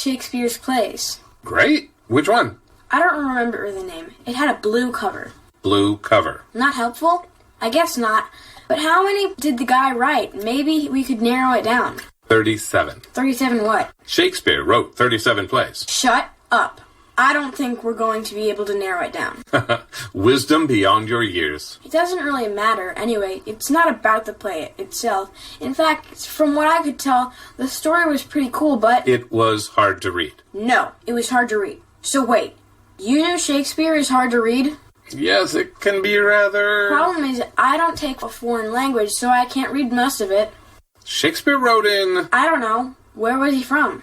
Shakespeare's plays. Great. Which one? I don't remember the name. It had a blue cover. Blue cover. Not helpful? I guess not. But how many did the guy write? Maybe we could narrow it down. 37. 37 what? Shakespeare wrote 37 plays. Shut up. I don't think we're going to be able to narrow it down. Wisdom beyond your years. It doesn't really matter. Anyway, it's not about the play itself. In fact, from what I could tell, the story was pretty cool, but... It was hard to read. No, it was hard to read. So wait, you knew Shakespeare is hard to read? Yes, it can be rather... Problem is, I don't take a foreign language, so I can't read most of it. Shakespeare wrote in... I don't know. Where was he from?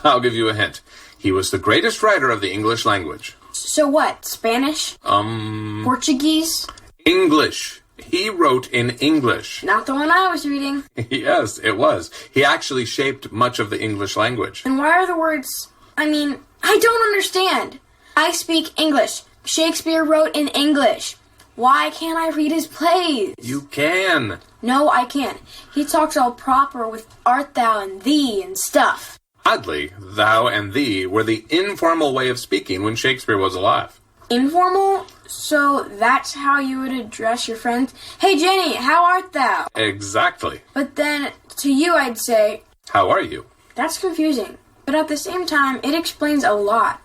I'll give you a hint. He was the greatest writer of the English language. So what? Spanish? Portuguese? English. He wrote in English. Not the one I was reading. Yes, it was. He actually shaped much of the English language. And why are the words... I don't understand. I speak English. Shakespeare wrote in English. Why can't I read his plays? You can. No, I can't. He talks all proper with art thou and thee and stuff. Oddly, thou and thee were the informal way of speaking when Shakespeare was alive. Informal? So that's how you would address your friends? Hey, Jenny, how art thou? Exactly. But then, to you I'd say... How are you? That's confusing. But at the same time, it explains a lot.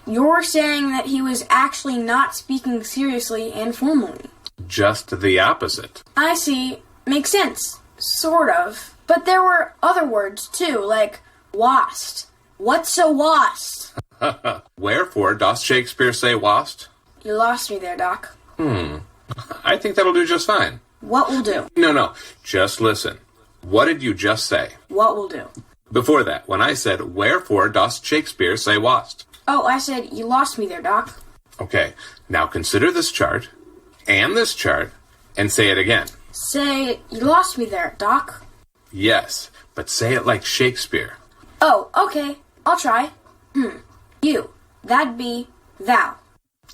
You're saying that he was actually not speaking seriously and formally. Just the opposite. I see. Makes sense. Sort of. But there were other words, too, like wast. What's a wast? Wherefore doth Shakespeare say wast? You lost me there, Doc. I think that'll do just fine. What will do? No. Just listen. What did you just say? What will do? Before that, when I said, wherefore doth Shakespeare say wast? Oh, I said, you lost me there, Doc. Okay, now consider this chart, and say it again. Say, you lost me there, Doc. Yes, but say it like Shakespeare. Oh, okay. I'll try. You. That'd be thou.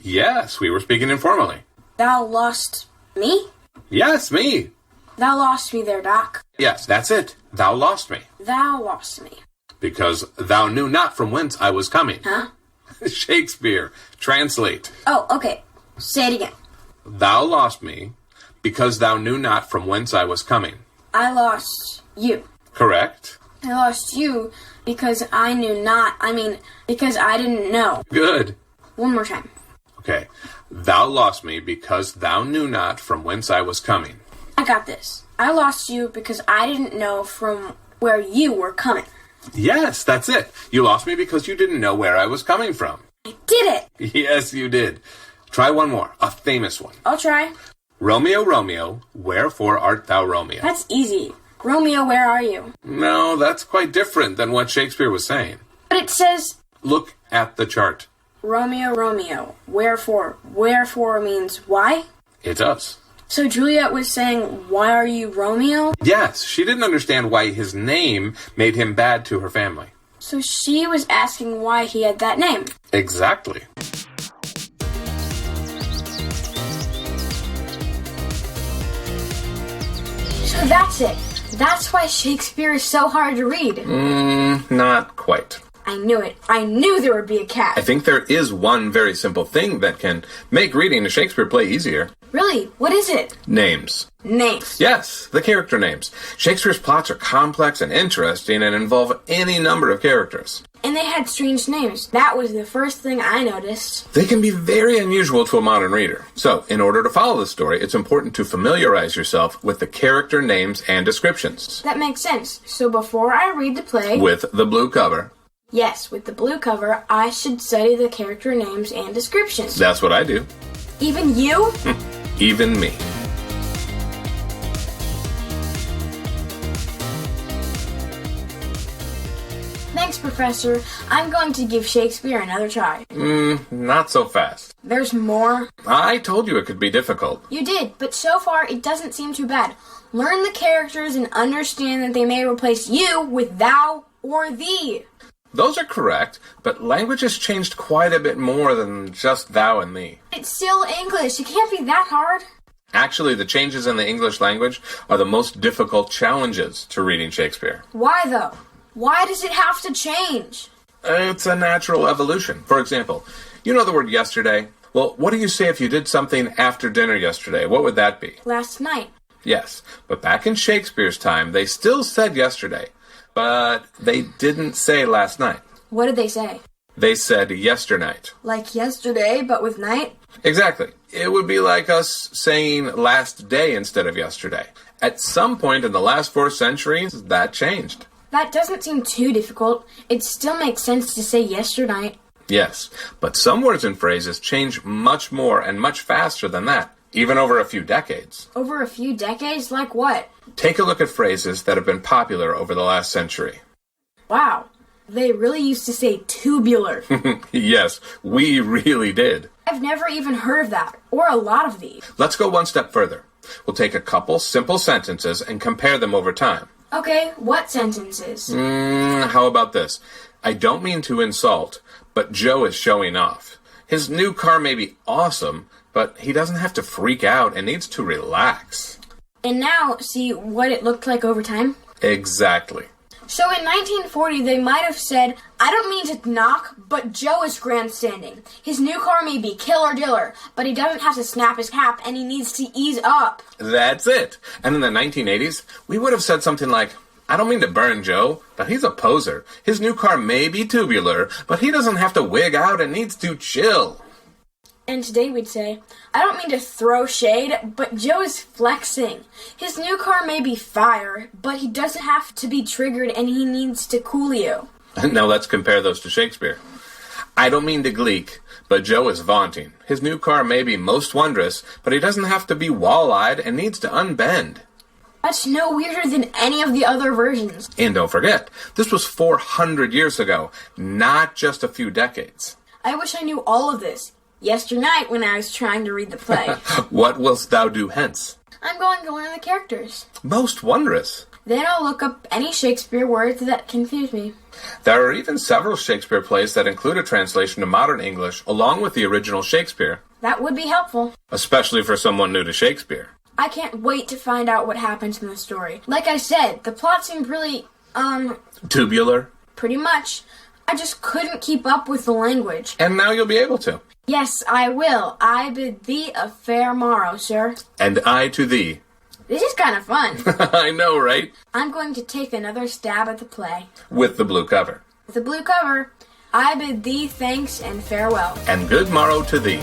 Yes, we were speaking informally. Thou lost me? Yes, me. Thou lost me there, Doc. Yes, that's it. Thou lost me. Thou lost me. Because thou knew not from whence I was coming. Huh? Shakespeare. Translate. Oh, okay. Say it again. Thou lost me because thou knew not from whence I was coming. I lost you. Correct. I lost you because I knew not. Because I didn't know. Good. One more time. Okay. Thou lost me because thou knew not from whence I was coming. I got this. I lost you because I didn't know from where you were coming. Yes, that's it. You lost me because you didn't know where I was coming from. I did it! Yes, you did. Try one more. A famous one. I'll try. Romeo, Romeo, wherefore art thou Romeo? That's easy. Romeo, where are you? No, that's quite different than what Shakespeare was saying. But it says... Look at the chart. Romeo, Romeo, wherefore? Wherefore means why? It does. So Juliet was saying, why are you Romeo? Yes, she didn't understand why his name made him bad to her family. So she was asking why he had that name. Exactly. So that's it. That's why Shakespeare is so hard to read. Not quite. I knew it. I knew there would be a catch. I think there is one very simple thing that can make reading a Shakespeare play easier. Really? What is it? Names. Names. Yes, the character names. Shakespeare's plots are complex and interesting and involve any number of characters. And they had strange names. That was the first thing I noticed. They can be very unusual to a modern reader. So, in order to follow the story, it's important to familiarize yourself with the character names and descriptions. That makes sense. So before I read the play... With the blue cover... Yes, with the blue cover, I should study the character names and descriptions. That's what I do. Even you? Even me. Thanks, Professor. I'm going to give Shakespeare another try. Not so fast. There's more? I told you it could be difficult. You did, but so far it doesn't seem too bad. Learn the characters and understand that they may replace you with thou or thee. Those are correct, but language has changed quite a bit more than just thou and thee. It's still English. It can't be that hard. Actually, the changes in the English language are the most difficult challenges to reading Shakespeare. Why, though? Why does it have to change? It's a natural evolution. For example, you know the word yesterday? Well, what do you say if you did something after dinner yesterday? What would that be? Last night. Yes, but back in Shakespeare's time, they still said yesterday, but they didn't say last night. What did they say? They said yesternight. Like yesterday, but with night? Exactly. It would be like us saying last day instead of yesterday. At some point in the last 4 centuries, that changed. That doesn't seem too difficult. It still makes sense to say yesternight. Yes, but some words and phrases change much more and much faster than that, even over a few decades. Over a few decades? Like what? Take a look at phrases that have been popular over the last century. Wow. They really used to say tubular. Yes, we really did. I've never even heard of that, or a lot of these. Let's go one step further. We'll take a couple simple sentences and compare them over time. Okay, what sentences? How about this? I don't mean to insult, but Joe is showing off. His new car may be awesome, but he doesn't have to freak out and needs to relax. And now, see what it looked like over time? Exactly. So in 1940, they might have said, I don't mean to knock, but Joe is grandstanding. His new car may be killer diller, but he doesn't have to snap his cap and he needs to ease up. That's it. And in the 1980s, we would have said something like, I don't mean to burn Joe, but he's a poser. His new car may be tubular, but he doesn't have to wig out and needs to chill. And today we'd say, I don't mean to throw shade, but Joe is flexing. His new car may be fire, but he doesn't have to be triggered and he needs to cool you. Now let's compare those to Shakespeare. I don't mean to gleek, but Joe is vaunting. His new car may be most wondrous, but he doesn't have to be wall-eyed and needs to unbend. That's no weirder than any of the other versions. And don't forget, this was 400 years ago, not just a few decades. I wish I knew all of this yesternight when I was trying to read the play. What wilt thou do hence? I'm going to learn the characters. Most wondrous. Then I'll look up any Shakespeare words that confuse me. There are even several Shakespeare plays that include a translation to modern English along with the original Shakespeare. That would be helpful. Especially for someone new to Shakespeare. I can't wait to find out what happens in the story. Like I said, the plot seemed really, Tubular. pretty much. I just couldn't keep up with the language. And now you'll be able to. Yes, I will. I bid thee a fair morrow, sir. And I to thee. This is kind of fun. I know, right? I'm going to take another stab at the play. With the blue cover. With the blue cover, I bid thee thanks and farewell. And good morrow to thee.